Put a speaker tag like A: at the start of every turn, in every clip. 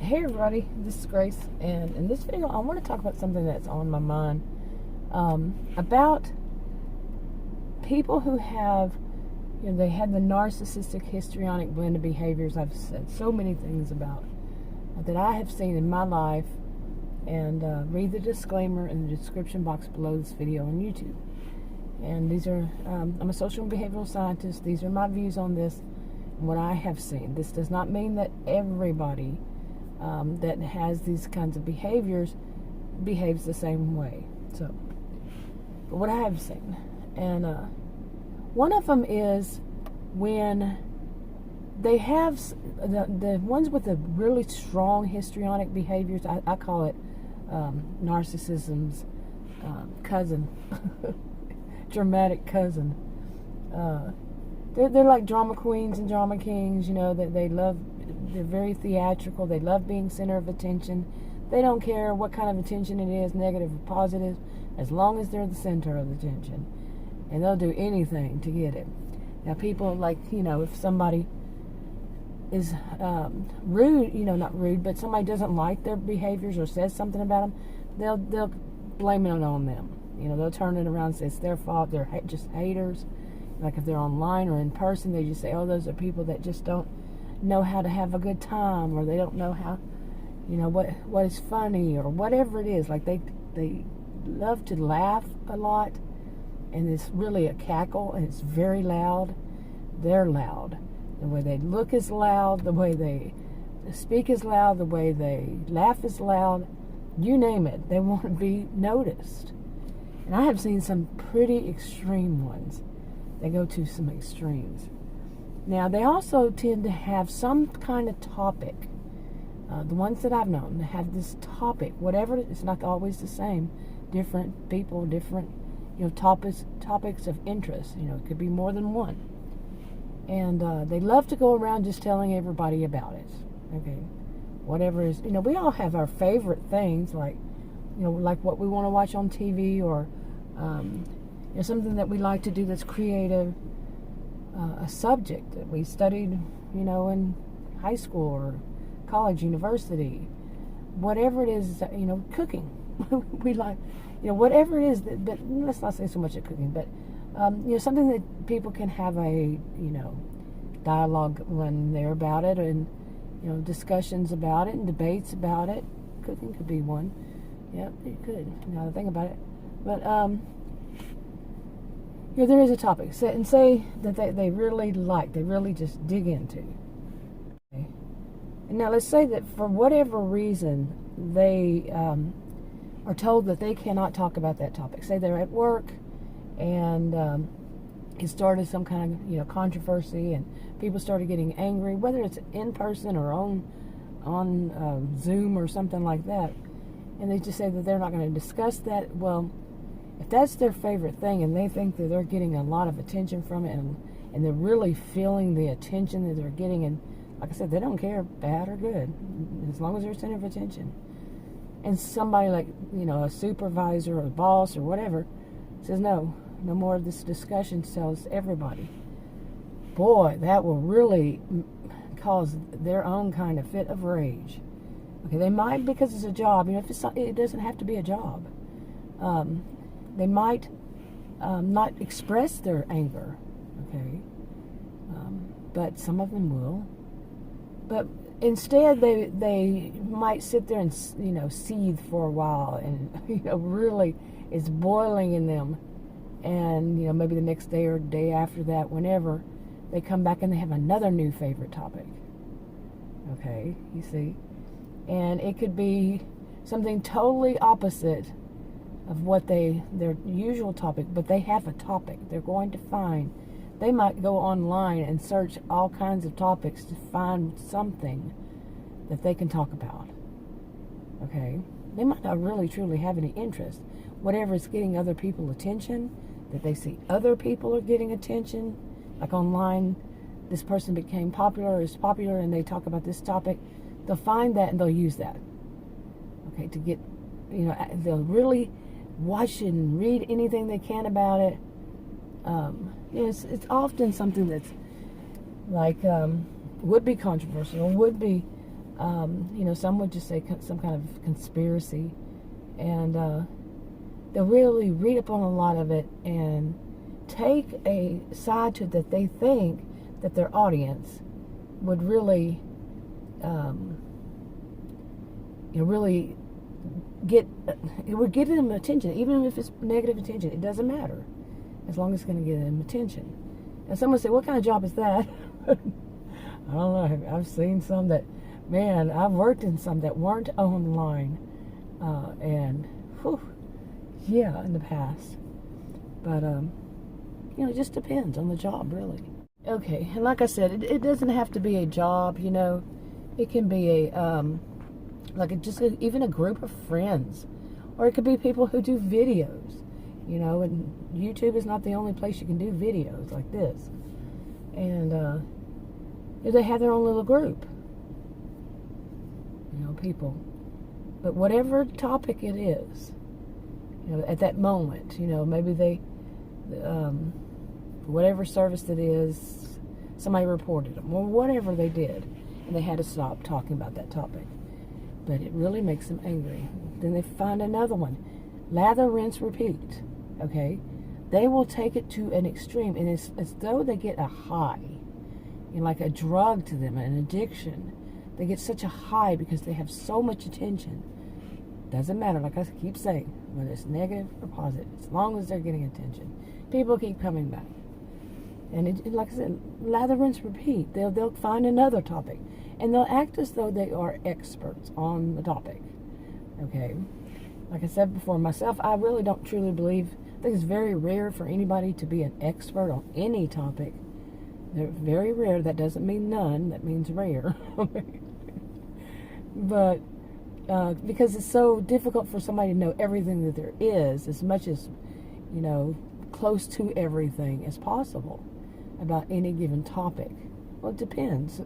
A: Hey everybody, this is Grace, and in this video I want to talk about something that's on my mind, about people who have, they had the narcissistic histrionic blend of behaviors. I've said so many things about that I have seen in my life, and read the disclaimer in the description box below this video on YouTube. And these are, I'm a social and behavioral scientist. These are my views on this and what I have seen. This does not mean that everybody that has these kinds of behaviors behaves the same way. So, but what I have seen, and one of them is when they have the ones with the really strong histrionic behaviors. I call it narcissism's cousin, dramatic cousin. They're like drama queens and drama kings. That they love. They're very theatrical. They love being center of attention. They don't care what kind of attention it is, negative or positive, as long as they're the center of attention. And they'll do anything to get it. Now, people like, if somebody is rude, not rude, but somebody doesn't like their behaviors or says something about them, they'll blame it on them. They'll turn it around and say it's their fault. They're just haters. Like if they're online or in person, they just say, oh, those are people that just don't know how to have a good time, or they don't know how, what is funny, or whatever it is. Like they love to laugh a lot, and it's really a cackle, and it's very loud. They're loud. The way they look is loud. The way they speak is loud. The way they laugh is loud. You name it. They want to be noticed. And I have seen some pretty extreme ones. They go to some extremes. Now, they also tend to have some kind of topic. The ones that I've known, they have this topic, whatever. It's not always the same. Different people, different, topics of interest. It could be more than one. And they love to go around just telling everybody about it. Okay, whatever is, we all have our favorite things, like, like what we want to watch on TV, or something that we like to do that's creative. A subject that we studied, in high school or college, university, whatever it is, cooking. We like, whatever it is, but let's not say so much of cooking, but, something that people can have a, dialogue when they're about it, and, discussions about it and debates about it. Cooking could be one. Yep, it could, now that I think about it. But, there is a topic, and say that they really like, they really just dig into. Okay. And now let's say that for whatever reason they are told that they cannot talk about that topic. Say they're at work, and it started some kind of controversy, and people started getting angry, whether it's in person or on Zoom or something like that, and they just say that they're not going to discuss that. Well, if that's their favorite thing, and they think that they're getting a lot of attention from it, and they're really feeling the attention that they're getting, and like I said, they don't care bad or good, as long as they're center of attention. And somebody like, a supervisor or a boss or whatever says, no more of this discussion, tells everybody. Boy, that will really cause their own kind of fit of rage. Okay, they might, because it's a job, it doesn't have to be a job. They might not express their anger, okay? But some of them will. But instead, they might sit there and, seethe for a while, and, really it's boiling in them. And, maybe the next day or day after that, whenever, they come back and they have another new favorite topic. Okay, you see? And it could be something totally opposite of what their usual topic, but they have a topic. They're going to find, they might go online and search all kinds of topics to find something that they can talk about. Okay? They might not really truly have any interest. Whatever is getting other people attention, that they see other people are getting attention, like online, this person became popular, is popular, and they talk about this topic, they'll find that and they'll use that. Okay, to get, they'll really watch and read anything they can about it. It's often something that's like would be controversial, would be Some would just say some kind of conspiracy, and they'll really read up on a lot of it and take a side to it that they think that their audience would really, really it would get them attention, even if it's negative attention. It doesn't matter, as long as it's going to get them attention. And someone say, "What kind of job is that?" I don't know. I've seen some that, man, I've worked in some that weren't online, and in the past. But it just depends on the job, really. Okay, and like I said, it doesn't have to be a job. It can be even a group of friends, or it could be people who do videos. And YouTube is not the only place you can do videos like this. And they have their own little group, people. But whatever topic it is, at that moment, maybe they, whatever service it is, somebody reported them, or whatever they did, and they had to stop talking about that topic. But it really makes them angry. Then they find another one. Lather, rinse, repeat. Okay? They will take it to an extreme, and it's as though they get a high, like a drug to them, an addiction. They get such a high because they have so much attention. Doesn't matter, like I keep saying, whether it's negative or positive, as long as they're getting attention. People keep coming back. And like I said, lather, rinse, repeat. They'll find another topic, and they'll act as though they are experts on the topic. Okay? Like I said before, myself, I really don't truly believe, I think it's very rare for anybody to be an expert on any topic. They're very rare. That doesn't mean none. That means rare. But because it's so difficult for somebody to know everything that there is, as much as, close to everything as possible about any given topic. Well, it depends.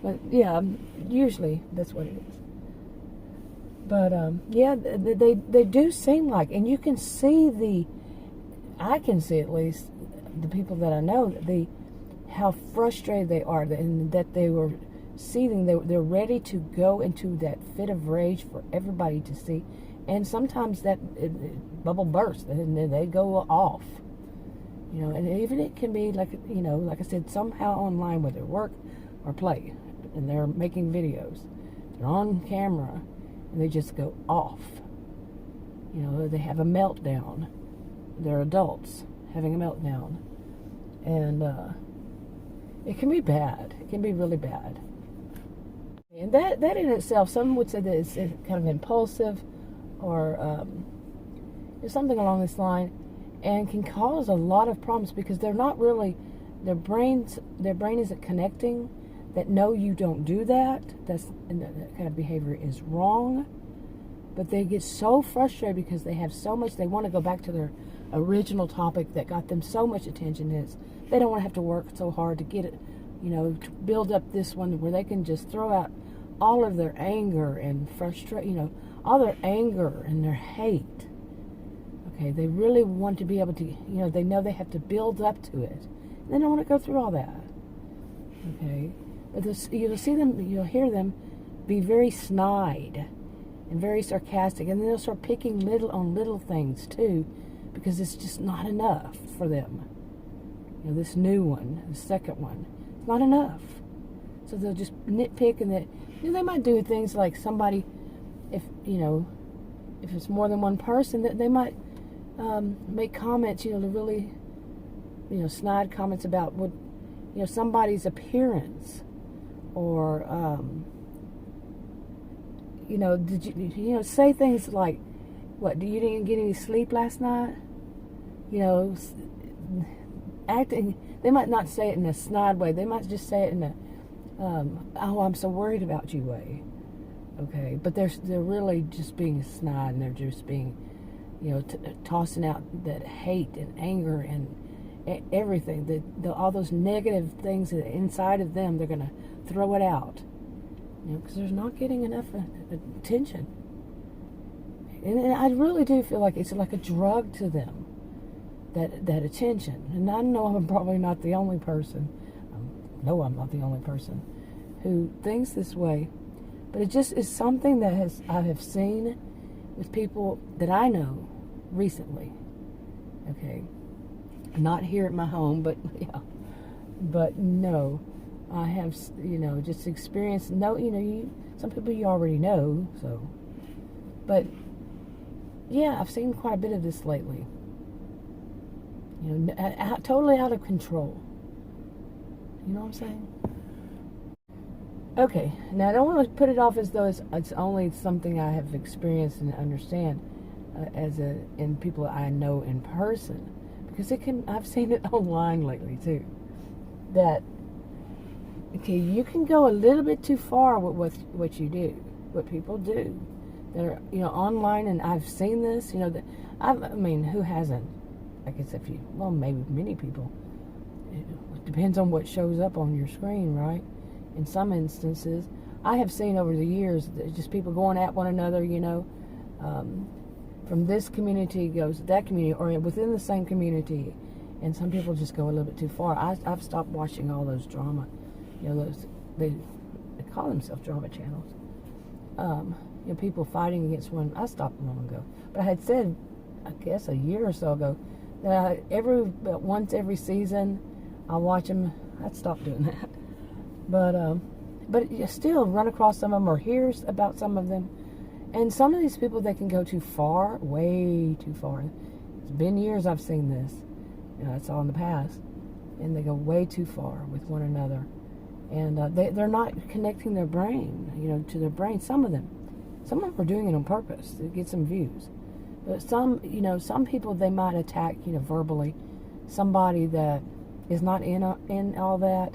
A: But yeah, usually that's what it is. But they do seem like, and you can see I can see at least the people that I know, how frustrated they are, and that they were seething. They're ready to go into that fit of rage for everybody to see, and sometimes that bubble bursts and then they go off. And even it can be like like I said, somehow online, whether work or play, and they're making videos, they're on camera, and they just go off. They have a meltdown. They're adults having a meltdown, and it can be bad. It can be really bad. And that in itself, some would say that it's kind of impulsive, or something along this line, and can cause a lot of problems because they're not really, their brain isn't connecting that no, you don't do that. And that kind of behavior is wrong. But they get so frustrated because they have so much, they want to go back to their original topic that got them so much attention. They don't want to have to work so hard to get it, to build up this one where they can just throw out all of their anger and frustration, all their anger and their hate. Okay, they really want to be able to, they know they have to build up to it. They don't want to go through all that. Okay, but you'll hear them be very snide and very sarcastic, and then they'll start picking little things too, because it's just not enough for them. This new one, the second one, it's not enough. So they'll just nitpick, and they might do things like somebody, if it's more than one person, that they might make comments, to really, snide comments about what, somebody's appearance, or did you, say things like, what, you didn't get any sleep last night? Acting, they might not say it in a snide way. They might just say it in a, oh, I'm so worried about you way. Okay, but they're really just being snide, and they're just being, tossing out that hate and anger and everything. All those negative things that are inside of them, they're going to throw it out. Because they're not getting enough attention. And I really do feel like it's like a drug to them, that attention. And I know I'm probably not the only person, who thinks this way. But it just is something that I have seen with people that I know recently. Okay, not here at my home, but yeah, but no, I have, just experienced. No, some people you already know, so, but yeah, I've seen quite a bit of this lately. Totally out of control. You know what I'm saying? Okay, now I don't want to put it off as though it's only something I have experienced and understand in people I know in person, because I've seen it online lately too. That okay, you can go a little bit too far with what you do, what people do. That are online, and I've seen this. Who hasn't? I guess maybe many people. It depends on what shows up on your screen, right? In some instances, I have seen over the years just people going at one another, from this community goes to that community, or within the same community, and some people just go a little bit too far. I've stopped watching all those drama, they call themselves drama channels. People fighting against one. I stopped long ago, but I had said, I guess a year or so ago, that once every season, I'll watch them. I'd stop doing that. But you still run across some of them or hear about some of them. And some of these people, they can go too far, way too far. It's been years I've seen this. It's all in the past. And they go way too far with one another. And they're not connecting their brain, to their brain. Some of them are doing it on purpose to get some views. But some people, they might attack, verbally, somebody that is not in all that.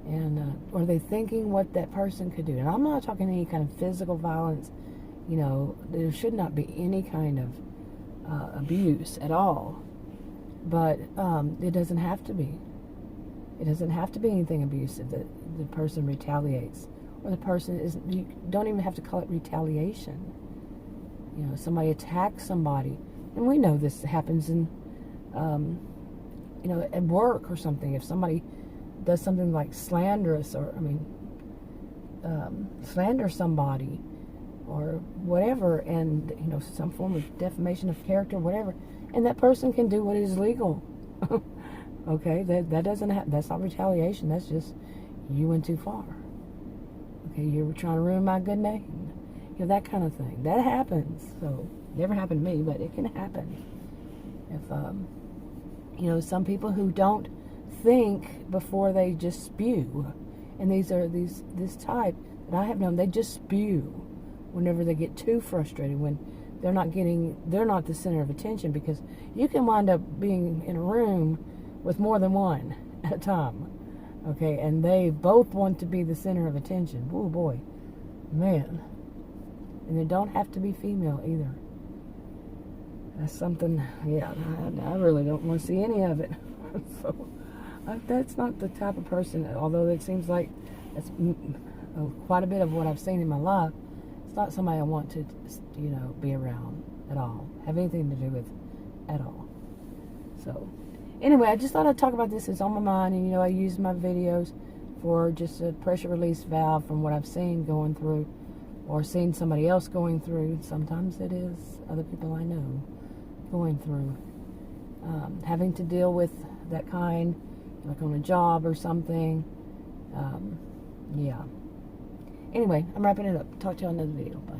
A: And are they thinking what that person could do? And I'm not talking any kind of physical violence. There should not be any kind of abuse at all. But it doesn't have to be. It doesn't have to be anything abusive that the person retaliates. Or the person you don't even have to call it retaliation. Somebody attacks somebody. And we know this happens in, at work or something. If somebody does something like slanderous, or slander somebody or whatever, and some form of defamation of character, whatever, and that person can do what is legal. Okay, that's not retaliation. That's just you went too far. Okay, you were trying to ruin my good name. That kind of thing. That happens. So never happened to me, but it can happen. If some people who don't think before they just spew, and this type that I have known, they just spew whenever they get too frustrated, when they're not the center of attention, because you can wind up being in a room with more than one at a time, okay, and they both want to be the center of attention. Oh boy, man. And they don't have to be female either. That's something, I really don't want to see any of it. So that's not the type of person, although it seems like that's quite a bit of what I've seen in my life. It's not somebody I want to, be around at all, have anything to do with at all. So anyway, I just thought I'd talk about this. It's on my mind, and I use my videos for just a pressure release valve from what I've seen going through, or seen somebody else going through. Sometimes it is other people I know going through, having to deal with that kind, like on a job or something. Anyway, I'm wrapping it up. Talk to you on another video. Bye.